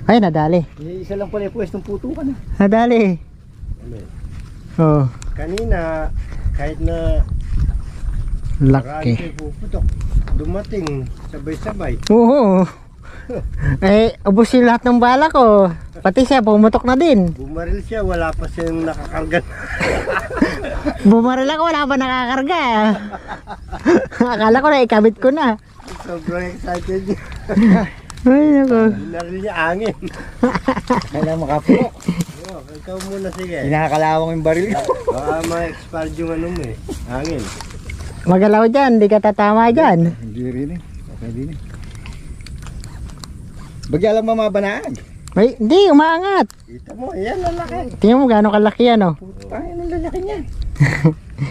Ay, nadali. Isa lang pala yung pwestong putukan. Nadali. Oh. Kanina, kahit na Laki. marami kayo puputok, dumating sabay-sabay. Oo. Eh, ubusin lahat ng bala ko. Pati siya, pumutok na din. Bumaril siya, wala pa siyang nakakarga. Bumaril ako, wala pa nakakarga. Akala ko na, ikabit ko na. Sobrang excited niya. Ay, nako. Binaril niya angin. Kailangan makapulok. Ikaw muna, sige. Hinakalawang yung baril ko. Baka ma-expired yung ano mo eh. Angin. Magalaw dyan, di ka tatama dyan. Hindi rin eh. Okay din eh. Bagya lang mamabanaan. Ay, hindi, umaangat. Kita mo, yan lalaki. Tingnan mo gano'ng kalaki yan, oh. Ay, ang lalaki niya.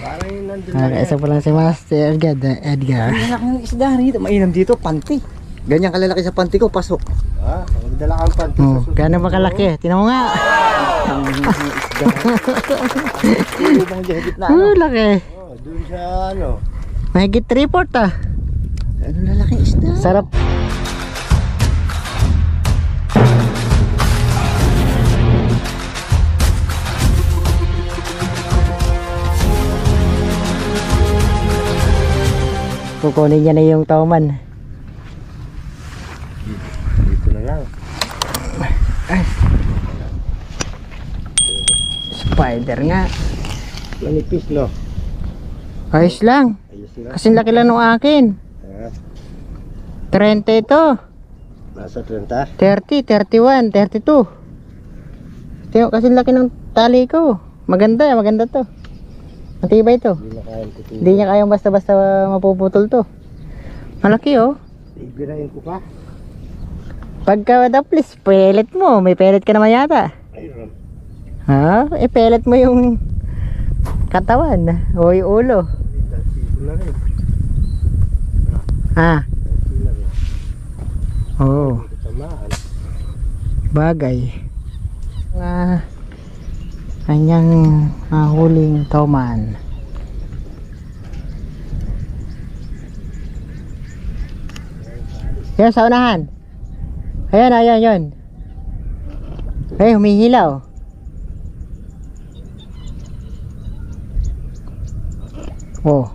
Parang yung nandun Ah, lang. isa pa lang si Master Edgar. Ang laki ng isda rito. Mainam dito, panty. Ganyan kalalaki sa panty ko, pasok. Magdala kang panty Oh, sa susunod. gano'n ba kalaki? Tingnan mo nga. Ang isda. Puro bang dihigit na Oh, laki. Dun sa ano. Mahigit 3/4 ah. Ano lalaking isda? Sarap. Kukunin niya na yung tauman. Dito na lang. Spider nga. Manipis, no? Ayos lang. Ayos na. Kasing laki lang ng akin. 30 ito. Nasa 30. 30, 31, 32. Tingnan kasing laki ng tali ko. Maganda, maganda to. Matibay to. Hindi na kayang kutuloy. Hindi niya kayang basta-basta mapuputol to. Malaki oh. Ibirahin ko pa. Pagka daplis, pellet mo. May pellet ka naman yata. Ayun. Ha? Pellet mo yung katawan o yung ulo. Dito na rin. Ha? Dito na rin. Oo. Tamaan. Bagay. Kanyang huling tauman. Yan sa unahan. Ayan, ayan, yun. Ay, humihilaw. Oh.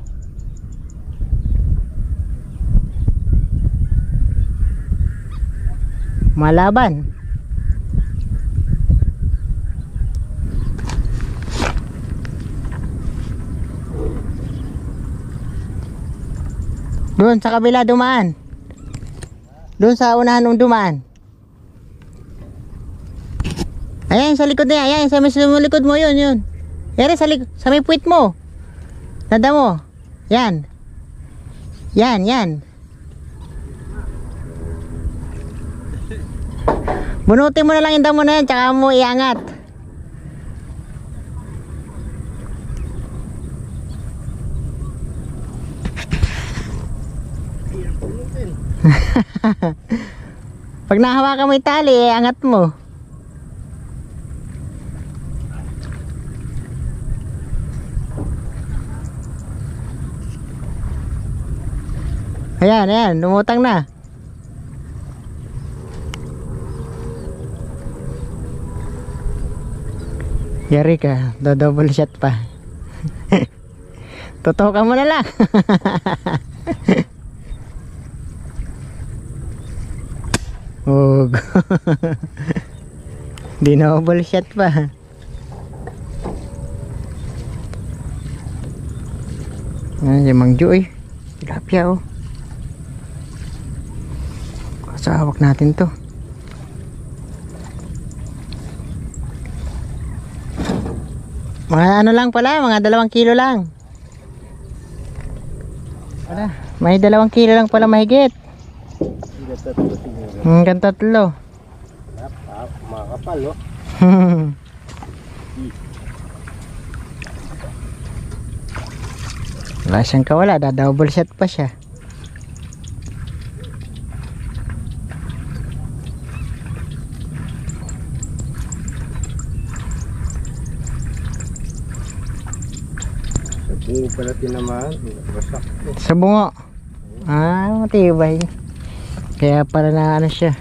Malaban. Doon sa kabila dumaan. Doon sa unahan ng dumaan. Ayan sa likod niya, ayan sa likod mo yun, yun. Yari sa may puwit mo. Nada mo. Yan. Yan, yan. Bunutin mo na lang yung damo na yan, tsaka mo iangat. Pag nahawakan mo yung tali, iangat mo. Ayan, ayan, lumutang na. Yari ka, double shot pa. Totoo ka mo na lang. Ug. Di double shot pa. Ayan, si Mang Ju eh. Tilapia oh. Kasawak natin to. Mga ano lang pala, mga 2 kilo lang. Wala, may 2 kilo lang pala mahigit. Hanggang 3. Makakapal, oh. Wala siyang kawala, double shot pa siya. Bungo pala tinamaan. Basak. Sa bungo. Ah, matibay. Kaya pala na ano siya.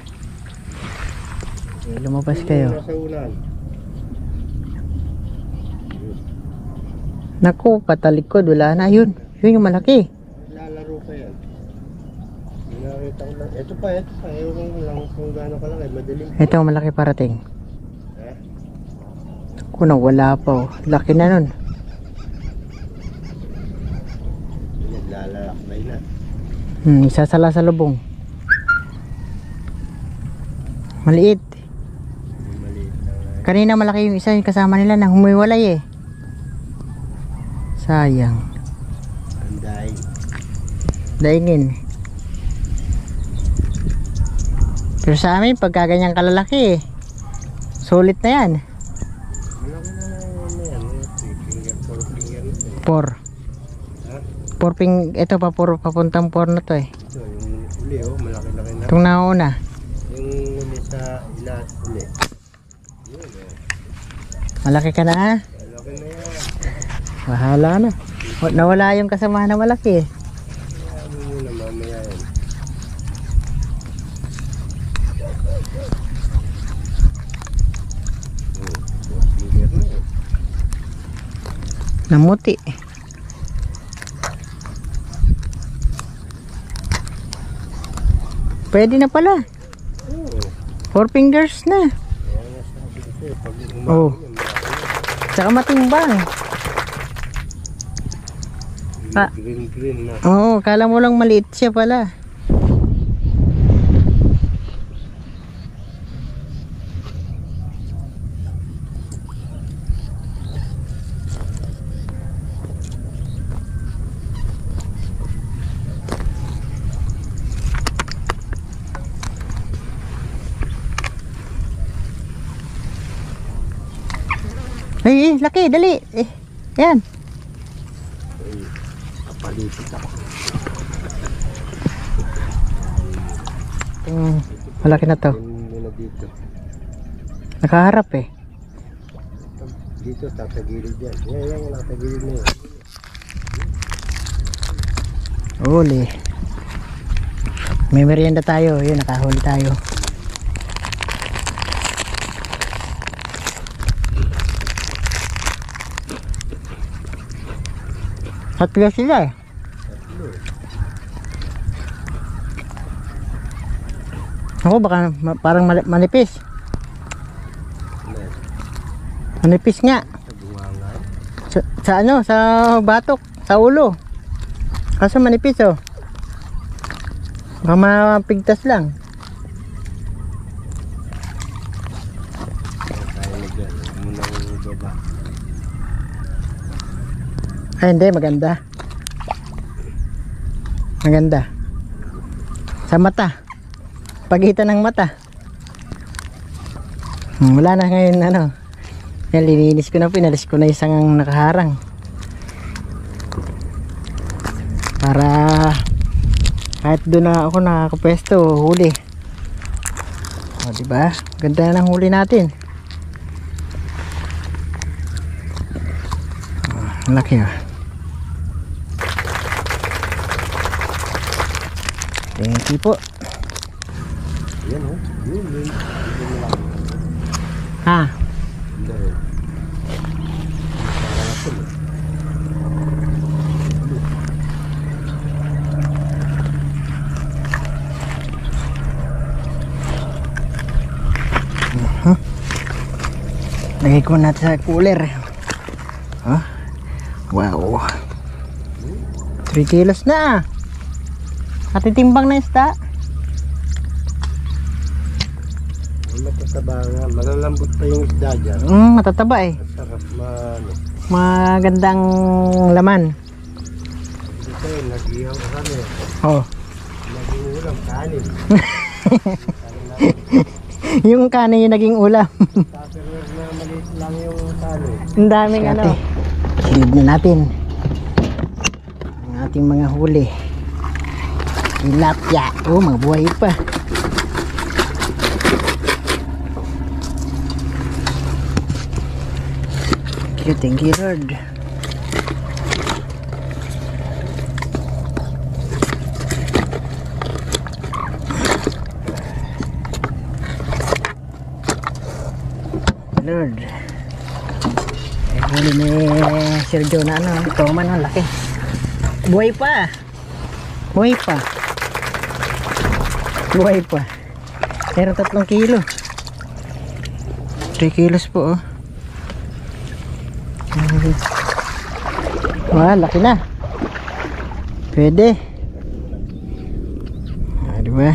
Lumabas kayo. Nasa ulan. Naku, patalikod. Wala na. Yun. Yun yung malaki. Lalaro pa yan. Nakita ko lang. Ito pa. Ewan ko lang kung gaano kalaki. Madaling. Ito ang malaki parating. Ha? Naku, wala pa. Oh. Laki na nun. Naglalakbay na. Isa sala sa lubong. Maliit. Maliit lang. Kanina malaki yung isa yung kasama nila na humiwalay eh. Sayang. Anday. Daingin. Pero sa amin pagka ganyang kalalaki eh, sulit na yan. Malaki na yan. 3 finger, 4 finger na yan. 4. Ha? 4 ping, ito pa puro papuntang 4 na to eh. Ito yung uli malaki-laki na. Itong nauna. Yung uli sa uli. Yun Malaki ka na ha? Malaki na yan. Bahala na. Nawala yung kasama na malaki eh. Kaya mo muna mamaya yan. Finger na yan. Namuti. Pwede na pala. Oo. 4 fingers na. Kaya nga sabi ko eh, pag Oh. umaki yan, malaki Tsaka matimbang. yan. Ah. Green na. Oo, kala mo lang maliit siya pala. Ay, laki, dali. Yan. Ay, kapalitit ako. Malaki na to. Yun muna dito. Nakaharap eh. Dito, tatagilid yan. Yan, tatagilid na yan. Huli. May merienda tayo. Yun, nakahuli tayo. Tatlo sila eh. Ako baka parang manipis. Manipis nga. Sa bungangan. Sa ano, sa batok, sa ulo. Kaso manipis oh. Baka mapigtas lang. Kaya na dyan. Munang baba. Ay hindi, maganda. Maganda. Sa mata. Pagitan ng mata. Wala na ngayon ano. Yan, lininis ko na, pinalis ko na isang nakaharang. Para kahit doon na ako nakakapwesto, huli. O diba? Ganda na ng huli natin. Ang laki ah. Thank you po. Yan o. Yun. Dito na lang. Ha? Hindi. Parang ako eh. Lagay ko natin sa cooler. Huh? Wow. 3 kilos na. Natitimbang na isda. Matataba nga. Malalambot pa yung isda dyan. Matataba eh. Masarap Magandang laman. Dito eh, nag-ihaw kami. Oh. Naging ulam, kanin. Yung kanin yung naging ulam. Tupperware na maliit lang yung kanin. Ang daming ano. Silid na natin ang ating mga huli. Tilapia. Oh, mga buhay pa. Thank you Lord. Lord. Eh, huli ni Sergio na ano, toman ang laki. Buhay pa. Buhay pa. Buhay pa. Meron 3 kilo. 3 kilos po, oh. Wah, laki na. Pwede. Ah, diba?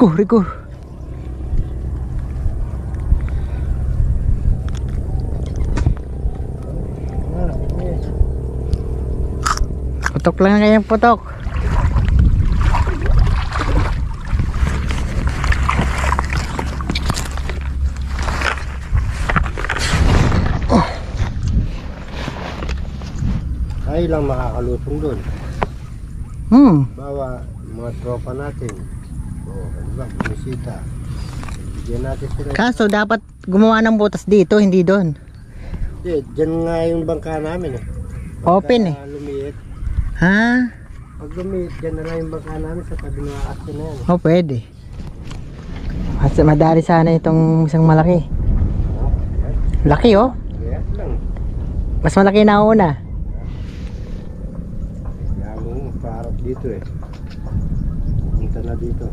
Rico. Putok lang kayang putok. Ay lang makakalutong doon. Bawa mga tropa natin. Diba, bumisita. Bigyan natin sila. Kaso dapat gumawa ng butas dito, hindi doon. Hindi, dyan nga yung bangka namin eh. Open eh. Lumiit. Ha? Pag lumiit, dyan na lang yung bangka namin sa tabi ng aso na yan. Oh, pwede. At madali sana itong isang malaki. Laki, oh. Kaya lang. Mas malaki na una. Kaya mo, parang dito eh. Punta na dito.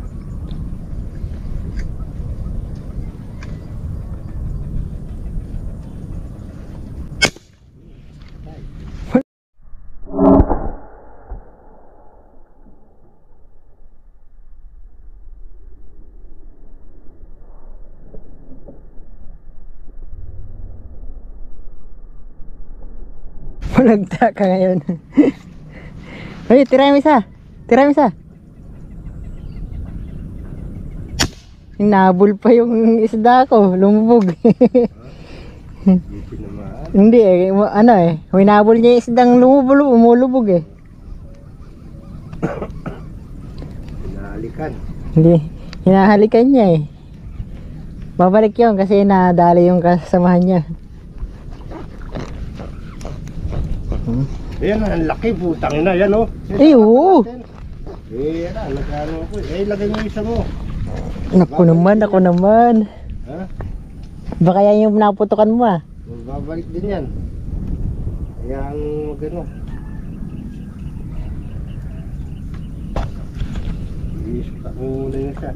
Malagta ka ngayon. Hoy, tira mo isa. Nabul pa yung isda ko, lumubog. Dito naman. Hindi eh, ano eh, hinabol niya yung isdang umulubog eh. Hinahalikan. Hindi, hinahalikan niya eh. Babalik yun kasi nadali yung kasamahan niya. Ayan, ang laki, putang ina, yan oh. Eh, oo. Eh, yan, nagkano ko. Eh, lagay mo isa mo. Ako naman. Ha? Baka yan yung naputukan mo ah. Babalik din yan. Kaya ang magano. Iispa ko muna yun siya.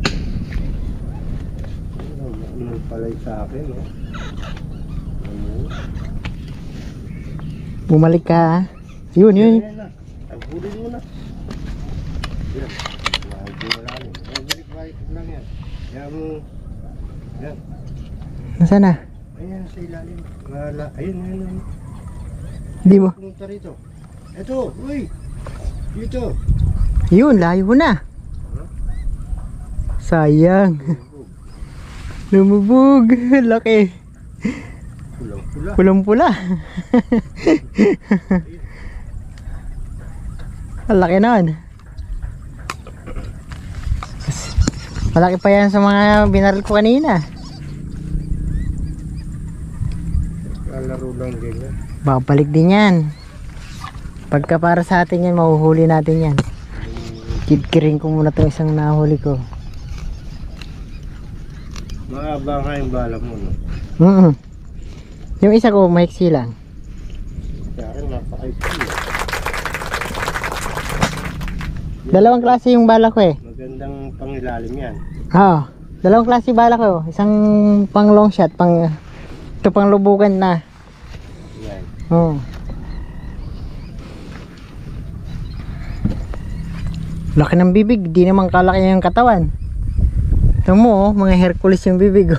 Ano pala yung sa akin, no? Bumalik ka ah. Yun. Yan na. Tagpulin mo na. Yan. Balik lang yan. Kaya mo. Yan. Nasaan na? Ayan sa ilalim. Ayun. Hindi mo. Punta rito. Eto, uy. Dito. Yun, layo na. Sayang. Lumubog. Laki. Pulang-pula. Pulang-pula. Ang laki nun. Malaki pa yan sa mga binaril ko kanina. Laro lang din yan. Babalik din yan. Pagka para sa atin yan, mahuhuli natin yan. Kidkirin ko muna itong isang nahuli ko. Mahaba nga yung bala mo, no? Yung isa ko, maiksi lang. Sa akin, napaka-iksi. Dalawang klase yung bala ko eh. Magandang pangilalim yan. Oo. Dalawang klase yung bala ko. Isang pang long shot, ito pang lubugan na. Yan. Oo. Laki ng bibig, di naman kalaki yung katawan. Ito mo, mga Hercules yung bibig.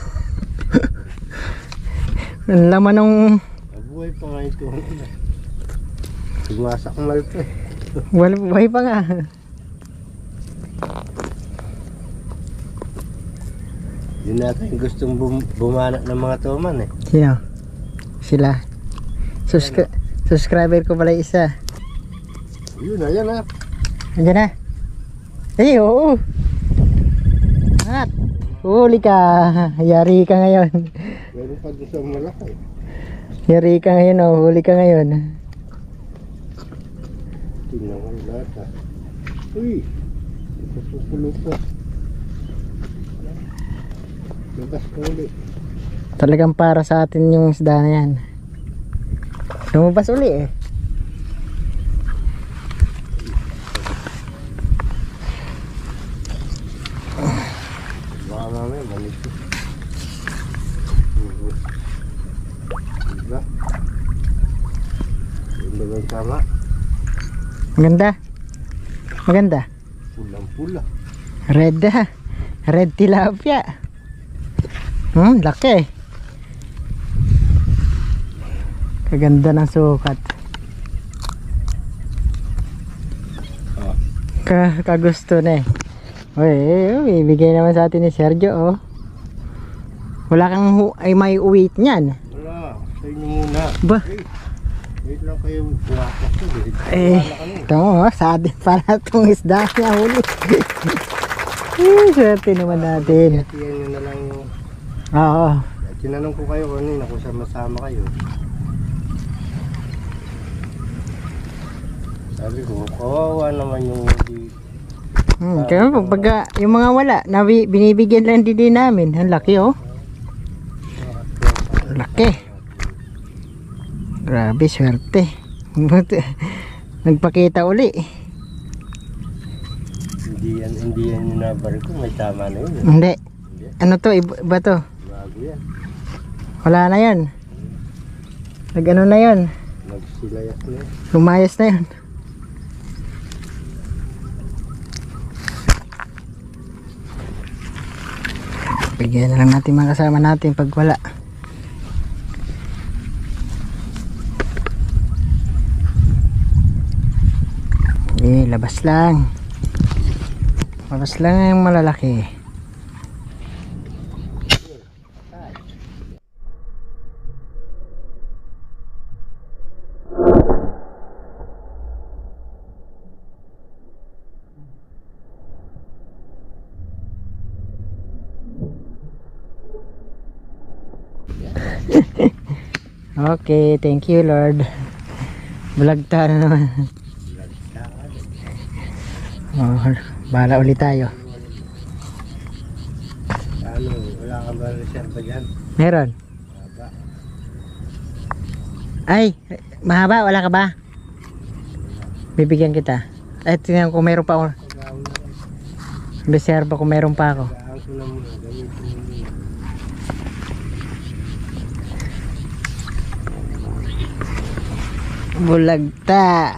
Ang laman ng... Mabuhay pa nga ito. Sumasak mal pa eh. Buhay pa nga. Yun natin gustong bumana ng mga toman eh. Sino? Sila. Subscriber ko pala isa. Yun na, yan na. Andiyan na. Eh, oo. At, huli ka. Yari ka ngayon. Meron pa doon sa malaki. Yari ka ngayon, oh. Huli ka ngayon. Tingnan ko yung lahat ha. Uy! Ipasupulo pa. Labas ko ulit. Talagang para sa atin yung isda na yan. Lumabas uli eh. Baka mamaya manito. Diba? Yung ba yung tama? Maganda. Maganda. Pulang-pula. Red ah. Red tilapia. Laki. Kaganda ng sukat. Kagusto na eh. Uy, ibigay naman sa atin ni Sergio oh. Wala kang ay may uwit niyan. Wala, sa inyo muna. Ba? Wait lang kayo buwakas to. Ito mo, sa atin para itong isda niya huli. Swerte naman natin. Tiyan nyo na lang yung... Oo. Tinanong ko kayo kanina kung sama-sama kayo. Sabi ko, kawawa naman yung hindi... Kaya pag yung mga wala, binibigyan lang din namin. Ang laki oh. Laki. Grabe, swerte. Nagpakita uli. Hindi yan yung nabar ko, may tama na yun. Hindi. Ano to? Iba to? Bago yan. Wala na yan. Nag-ano na yun? Nagsilayas na yun. Lumayas na yun. Bigyan na lang natin mga kasama natin pag wala. Labas lang. Labas lang yung malalaki. Okay, thank you Lord. Bulagta na naman. Bahala ulit tayo. Ano, wala ka ba reserva dyan? Meron. Mahaba. Ay, mahaba, wala ka ba? Bibigyan kita. Ay, tingnan ko meron pa ako. Reserva kung meron pa ako. Gaan ko na muna, gamitin mo muna. Bulagta.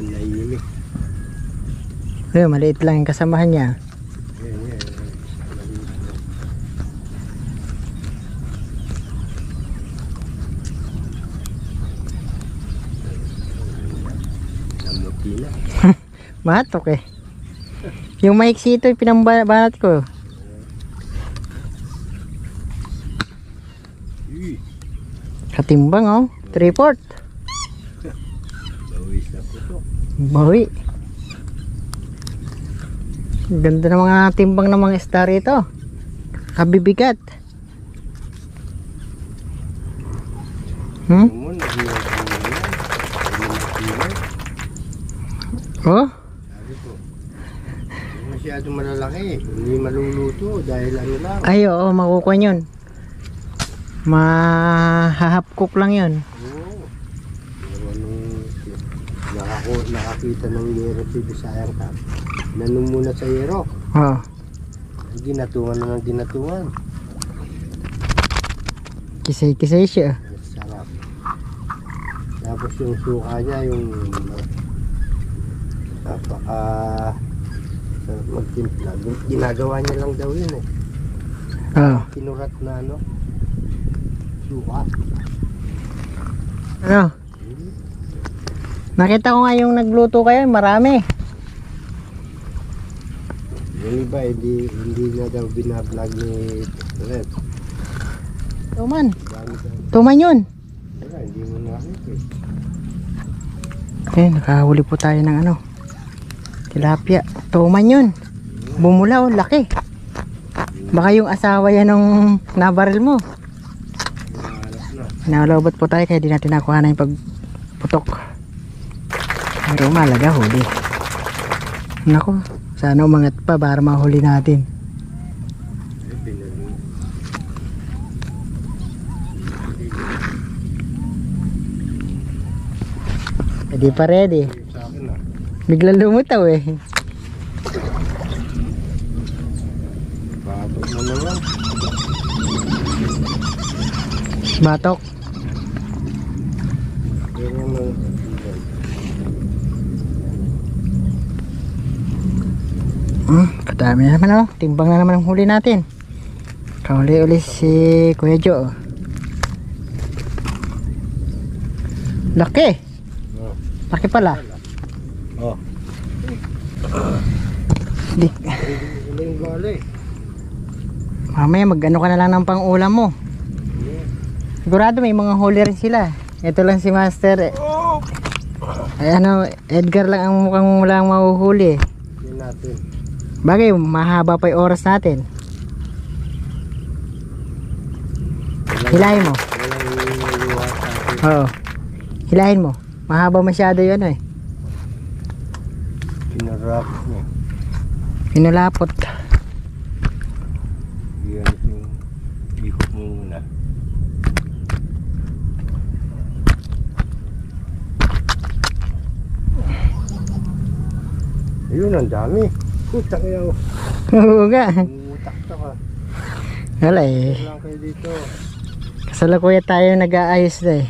Naiimik. Maliit lang yung kasamahan niya. Maliit lang. Namuti na. Matok eh. Yung maiksi ito, pinambanat ko. Katimbang oh. 3/4. Bawis na puto. Bawi. Ganda ng mga timbang ng mga isda rito. Kabibigat. Ano mo, naghiwag Oh? Sabi ko, hindi masyadong malalaki. Hindi maluluto dahil ano lang. Ay oo, makukuha yun. Mahahap cook lang yun. Oo. Pero anong nakakita ng yero si Bisayang Cup. Nanong muna sa yero. Oo. Ginatungan na ng ginatungan. Kisay-kisay siya. Sarap. Tapos yung suka niya, yung napaka sarap magtimpla. Ginagawa niya lang daw yun eh. Oo. Kinurat na ano, suka. Ano? Nakita ko nga yung nagluto kayo, marami. Yung iba, hindi na daw binablog ni Red. Tuman. Dami daw. Tuman yun. Wala, hindi mo nakita eh. Eh, nakahuli po tayo ng ano. Tilapia. Tuman yun. Bumula oh, laki. Baka yung asawa yan nung nabaril mo. Nalobot po tayo kaya di natin nakuha na yung pagputok. Pero malaga huli. Nako, sana umangat pa para mahuli natin. Hindi pa ready. Sa akin ah. Biglang lumutaw eh. Batok na naman. Batok. Yan yung mga Kadami na naman oh. Timbang na naman ang huli natin. Kahuli ulit si Kuya Jo. Laki. oh. Laki pala. Oh. Di. Wala yung gali. Mamaya mag-ano ka na lang ng pang-ulam mo. Sigurado may mga huli rin sila. Ito lang si Master. Ay ano, Edgar lang ang mukhang walang mahuhuli. Yan natin. Bagay, mahaba pa yung oras natin. Hilahin mo. Walang naliwa sa atin. Oo. Hilahin mo. Mahaba masyado yun eh. Pinarap mo. Pinulapot. Yan yung ikot mo muna. Ayun, ang dami. Putak yaw. Oo nga. Umutak ka. Wala eh. Wala kayo dito. Kasalukuya tayo nag-aayos na eh.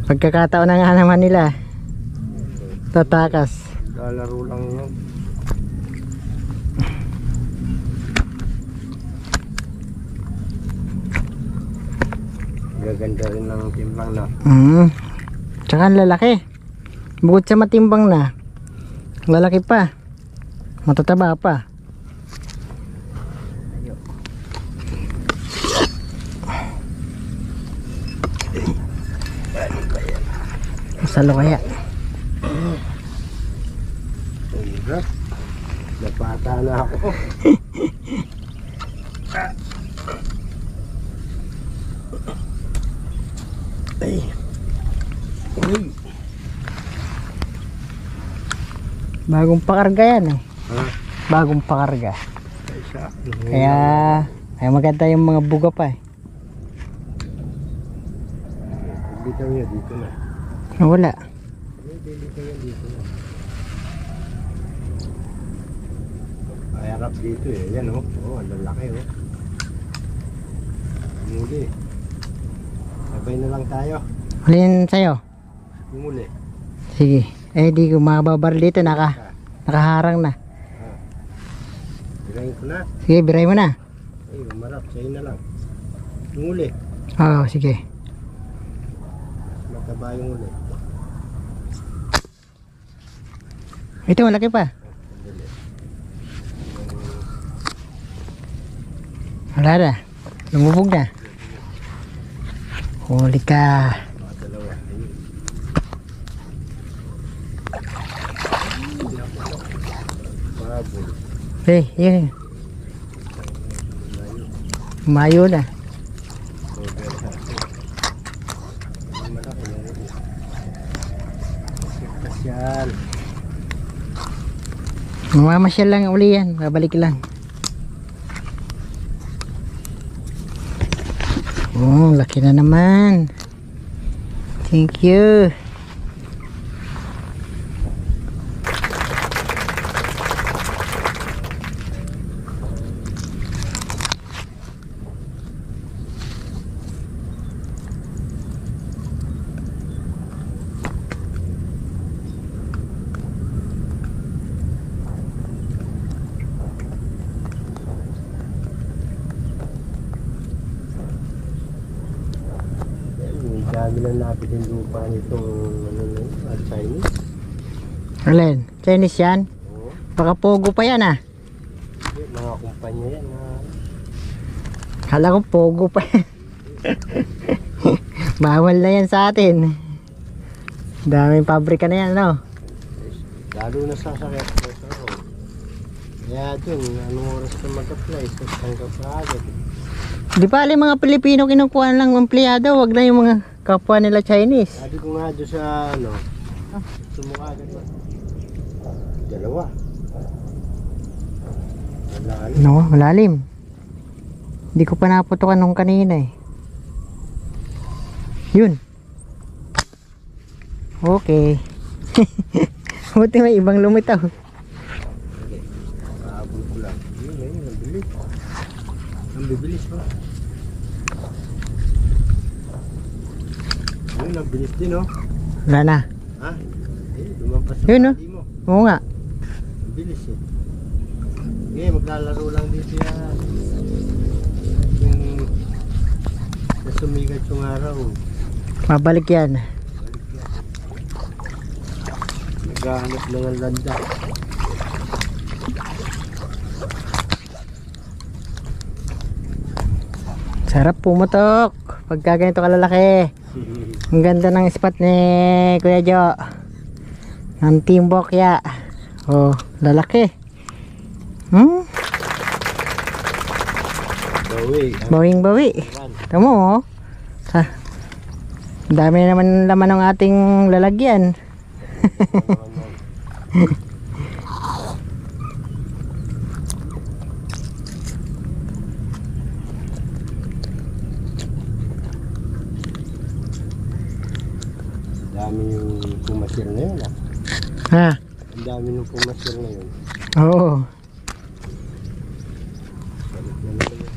Pagkakataon na nga naman nila. Tatakas. Lalaro lang yun. Gaganda rin ng timbang na. Tsaka ang lalaki. Bukod sa matimbang na, lalaki pa. Matataba pa. Masalo kaya. Hirap. Napata na ako. Ay. Uy. Bagong pakarga yan eh. Ha? Bagong pakarga. Ay, siya. Kaya maganda yung mga buga pa eh. Bitaw niya dito na. Wala. Bitaw niya dito na. Ay, harap dito eh. Yan oh. Oh, ang lalaki oh. Muli. Sabay na lang tayo. Alin sa'yo? Muli. Sige. Eh di ko makababar dito. Nakaharang na. Birahin ko na. Sige, biray mo na. Ay, marap. Sa'yo na lang. Muli. Oo, sige. Mataba yung uli. Ito, malaki pa. Wala na. Lumubog na. Huli ka. Mga dalawa. Ayun. Mabul. Eh, yun. Mayo na. Over sa akin. Ay, malaki yung uli. Kasyal. Mamamasyal lang uli yan. Babalik lang. Oh, laki na naman. Thank you. Dami lang napit yung lupa nitong ano na yun, Chinese. Alin? Chinese yan? Oo. Baka pogo pa yan ah. Mga kumpanya yan. Kala ko pogo pa yan. Bawal na yan sa atin. Daming pabrika na yan, no? Lalo na sa sakit ko sa road. Kaya dun, anong oras ka mag-apply? So, tanggap ka agad. Di ba alin mga Pilipino kinukuha lang empleyado, wag na yung mga kapwa nila Chinese. Sabi ko nga doon sa ano, sumukha agad ba? Dalawa. Malalim. No, malalim. Hindi ko pa naputukan nung kanina eh. Yun. Okay. Buti may ibang lumitaw. Kahabol ko lang. Yun, ang bilis. Ang bibilis pa. Yun, ang bilis din, oh. Wala na. Ha? Lumampas sa Yun, oh. tali mo. Oo nga. Ang bilis, eh. Okay, maglalaro lang dito yan. Yung na sumigat yung araw. Mabalik yan. Naghahanap lang ang landa. Sarap pumatok. Pagka ganito kalalaki. Ang ganda ng spot ni Kuya Jo. Ng Team Bokya. Oh, lalaki. Bawi. Bawing bawi. Tamo oh. Ha. Dami naman laman ng ating lalagyan. Dami yung pumasir na yun, ah. Ha. Ang dami yung pumasir na yun. Oo. Balik na naman yun.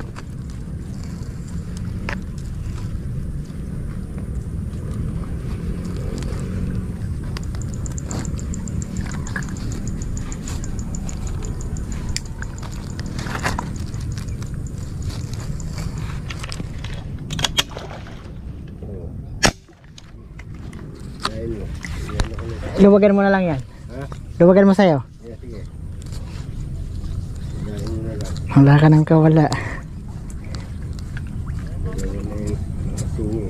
Dahil mo. Iyan ako na. Luwagan mo na lang yan. Ha? Luwagan mo sa'yo. Yeah, sige. Dahil mo na lang. Wala ka nang kawala. Dahil na yung masingi.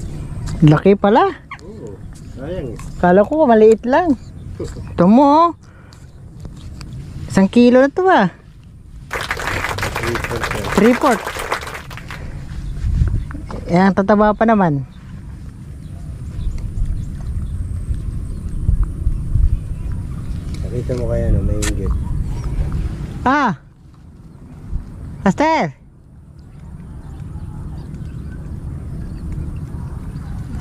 Laki pala. Oo. Sayang eh. Kala ko maliit lang. Ito mo oh. 1 kilo na to ba? 3/4. Yan, tataba pa naman. Nakita mo kaya no, may inggit. Ah! Master!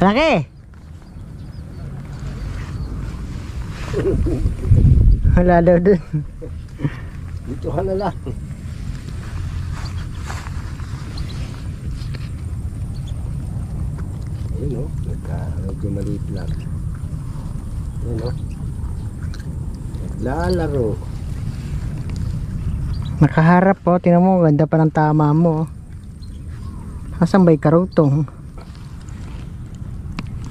Laki! Wala daw dun. Dito ka na lang. Ayun o, medyo maliit lang. Ayun o. Naglalaro. Nakaharap po, tingnan mo, ganda pa ng tama mo. Asan ba'y karutong?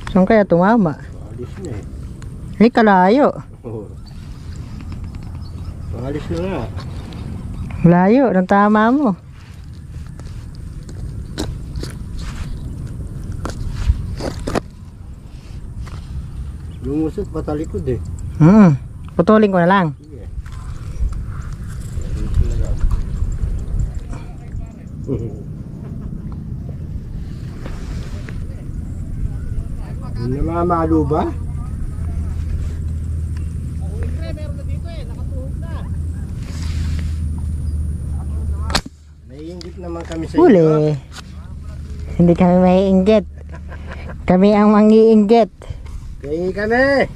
Saan kaya tumama? Alis na eh. Ay, kalayo. Oo. Alis na nga. Layo ng tama mo. Lumusot patalikod eh. Putulin ko na lang. Sige. Dito na lang. Namamalo ba? Naiinggit naman kami sa Huli. Hindi kami maiinggit. Kami ang mangiinggit. Kaya kami!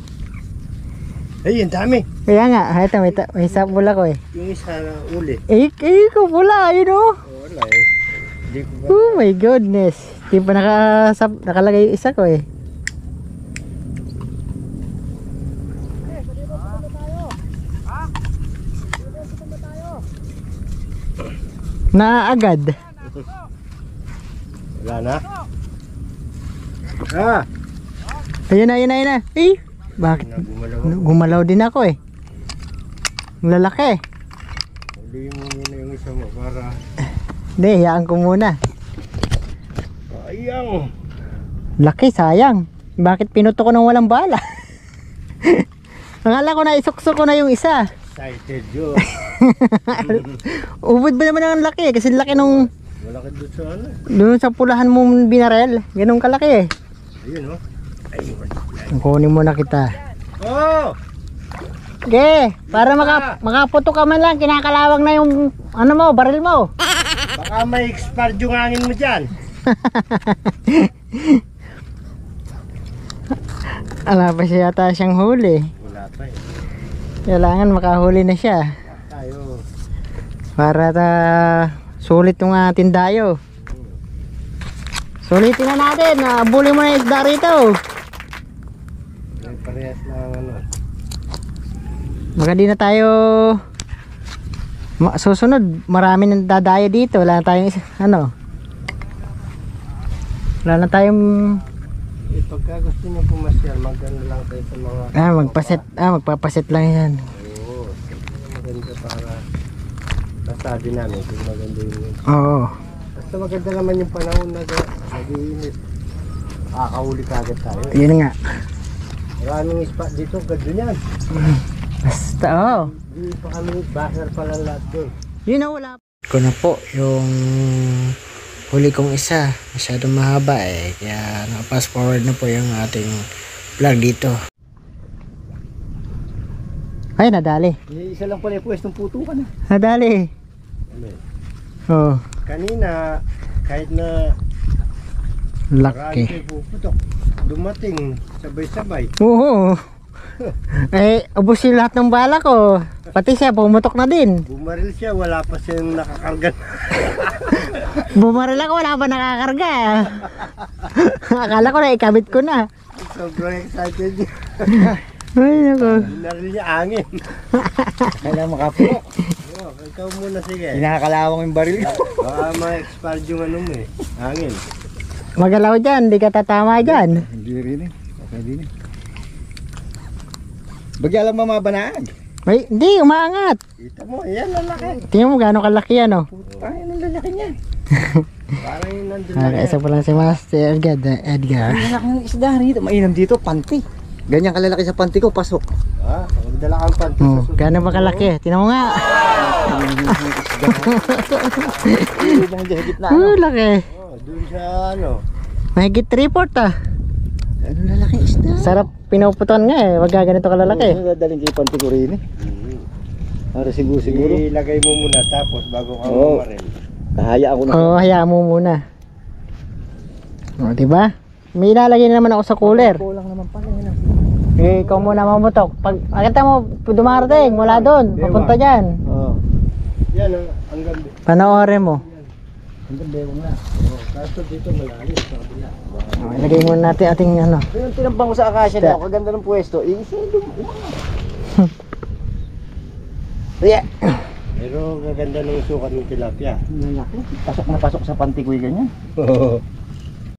Ay, ang dami! Kaya nga, ito may sabula ko eh. Yung isa na uli. Ikaw pula, yun oh. Wala eh. Hindi ko ba? Oh my goodness. Di pa nakalagay yung isa ko eh. Naagad. Wala na? Ah! Ayun na. Eh, bakit? Gumalaw. Gumalaw din ako eh. Ang lalaki. Ulihin mo muna yung isa mo para... Hindi, hayaan ko muna. Sayang! Laki, sayang. Bakit pinuto ko ng walang bala? Akala ko na isuksok ko na yung isa. Excited yun. Ubod ba naman ang laki? Kasi laki nung Malaki doon sa ano. doon sa pulahan mong binarel. Ganun kalaki eh. Ayun oh. Ayun. Kunin mo na kita. Oh! Okay, para makaputo ka man lang, kinakalawang na yung ano mo, baril mo. Baka may expired yung hangin mo dyan. Ala pa siya yata siyang huli. Wala pa eh. Kailangan makahuli na siya. Tayo. Para sulit yung ating dayo. Sulitin na natin. Buli mo na yung isda rito. May parehas lang ano. Baka di na tayo susunod. Marami nang dadayo dito. Wala na tayong wala na tayong Pagka gusto niyo pumasyal, maganda lang kayo sa mga... magpapaset lang yan. Oo. Maganda para pasabi namin kung maganda yung... Oo. Basta maganda naman yung panahon na nag-iinit. Kakahuli ka agad tayo. Yun nga. Maraming spot dito, ganda yan. Basta Di pa kami, baser pa lang lahat doon. yun na wala. Ko na po yung huli kong isa. Masyadong mahaba eh. Kaya naka-fast forward na po yung ating vlog dito. Ay, nadali. Isa lang pala yung pwestong putukan. Nadali. Ano eh. Oh, Kanina, kahit na laki. marami puputok, dumating sabay-sabay. Oo. Eh, ubos yung lahat ng bala ko. Pati siya, pumutok na din. Bumaril siya, wala pa siyang nakakarga. Bumaril ako, wala pa nakakarga. Akala ko na, ikabit ko na. Sobrang excited niya. Ay, nako. Binaril niya angin. Kailangan makapuno. Ikaw muna sige. Kinakakalawang yung baril. Baka ma-expired yung ano mo eh. Angin. Magalaw dyan, di ka tatama dyan. Hindi rin eh. Okay din eh. Bagya lang mamabanaan. May, hindi, umaangat. Kita mo, yan lalaki. Tingnan mo gaano kalaki yan, oh. Ay, anong lalaki niya? Parang yung nandun Okay, isa pa lang si Master Edgar. Ang lalaki ng isda rito. Mainam dito, panty. Ganyan kalalaki sa panty ko, pasok. Ah, magdala kang panty sa Oh, susunod. gaano ba kalaki? Tingnan mo nga. Ilubong dyan sa gitna. Oh, laki. Oh, dun sa ano. Mahigit 3/4 ah. Anong lalaki isda? Sarap pinuputon nga eh. Wag ganito kalalaki. Dadaling kay panty ko rin eh. Para siguro. Ilagay mo muna tapos bago ka Oo. bumaril. Kahaya ako na. Oo, hayaan mo muna. O, diba? May ilalagay na naman ako sa cooler. Kulang naman pala yun. Eh, ikaw muna mamutok. Pag makita mo, dumarating mula doon, papunta dyan. Oo. Yan ang ganda. Panoorin mo. Ang ganda ko nga. Oh, kaso dito malalim sa kabila. O, ilagay muna natin ating ano. Yung tinampang ko sa akasya na ako, kaganda ng pwesto. Yeah. Pero gaganda ng sukat ng tilapia. Lalaki. Pasok na pasok sa panty ko yung ganyan. Oo.